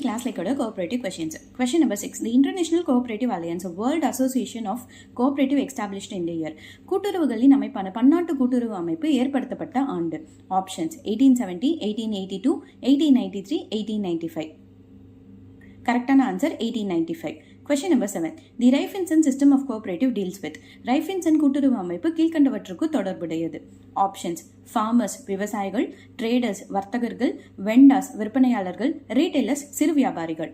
இன்னைக்கு கிளாஸ் லைக்கோட cooperative questions. Question number 6. The International Cooperative Alliance, a world association of cooperative established in the year. கூட்டுறவுகளின் அமைப்பான பன்னாட்டு கூட்டுறவு அமைப்பு ஏற்படுத்தப்பட்ட ஆண்டு. ஆப்ஷன்ஸ் 1870, 1882, 1893, 1895. கரெக்டான answer 1895. Question number 7. The Raiffeisen system of cooperative deals with. Raiffeisen கூட்டுறவு அமைப்பு கீழ்கண்டவற்றுக்கு தொடர்புடையது. ஆப்ஷன்ஸ் farmers விவசாயிகள், traders வர்த்தகர்கள், vendors விற்பனையாளர்கள், retailers சிறு வியாபாரிகள்.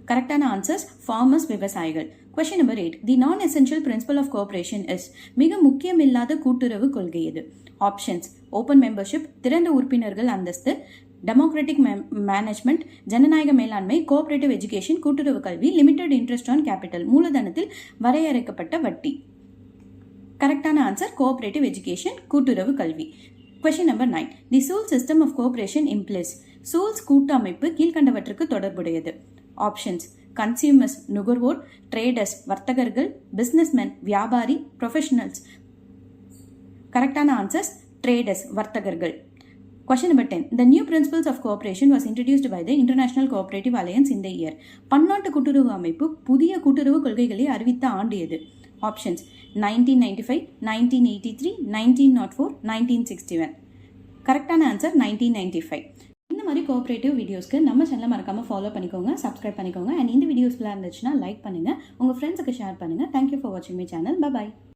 கரெக்டான ஆன்சர்ஸ் farmers விவசாயிகள். Question number 8. The non-essential principle of cooperation is. மிக முக்கியமில்லாத கூட்டுறவு கொள்கை எது? ஆப்ஷன்ஸ் ஓப்பன் மெம்பர்ஷிப், திறந்த உறுப்பினர்கள் அந்தஸ்து, டெமோக்ராட்டிக் மேனேஜ்மெண்ட், ஜனநாயக மேலாண்மை, கோஆபரேட்டிவ் எஜுகேஷன், கூட்டுறவு கல்வி, லிமிடெட் இன்ட்ரெஸ்ட் ஆன் கேபிட்டல், மூலதனத்தில் வரையறுக்கப்பட்ட வட்டி. கரெக்டான ஆன்சர் கோஆபரேட்டிவ் எஜுகேஷன், கூட்டுறவு கல்வி. Question number 9. The Sewell system of cooperation implies. சூல்ஸ் கூட்டமைப்பு கீழ்கண்டவற்றுக்கு தொடர்புடையது. ஆப்ஷன்ஸ் கன்சியூமர்ஸ் நுகர்வோர், ட்ரேடர்ஸ் வர்த்தகர்கள், பிசினஸ்மென் வியாபாரி, ப்ரொஃபஷனல்ஸ். கரெக்டான ஆன்சர்ஸ் ட்ரேடர்ஸ் வர்த்தகர்கள். Question number 10. The new principles of cooperation was introduced by the International Cooperative Alliance in the year. பன்னாட்டு கூட்டுறவு அமைப்பு புதிய கூட்டுறவு கொள்கைகளை அறிவித்த ஆண்டு எது? ஆப்ஷன்ஸ் 1995, 1983, 1904, 1961. கரெக்டான ஆன்சர் 1995. இந்த மாதிரி கோஆபரேட்டிவ் வீடியோஸ்க்கு நம்ம சேனலை மறக்காம ஃபாலோ பண்ணிக்கோங்க, சப்ஸ்கிரைப் பண்ணிக்கோங்க. அண்ட் இந்த வீடியோஸ்லாம் இருந்துச்சுன்னா லைக் பண்ணுங்க, உங்க ஃப்ரெண்ட்ஸுக்கு ஷேர் பண்ணுங்க. தேங்க்யூ ஃபார் வாட்சிங் மை சேனல். பை.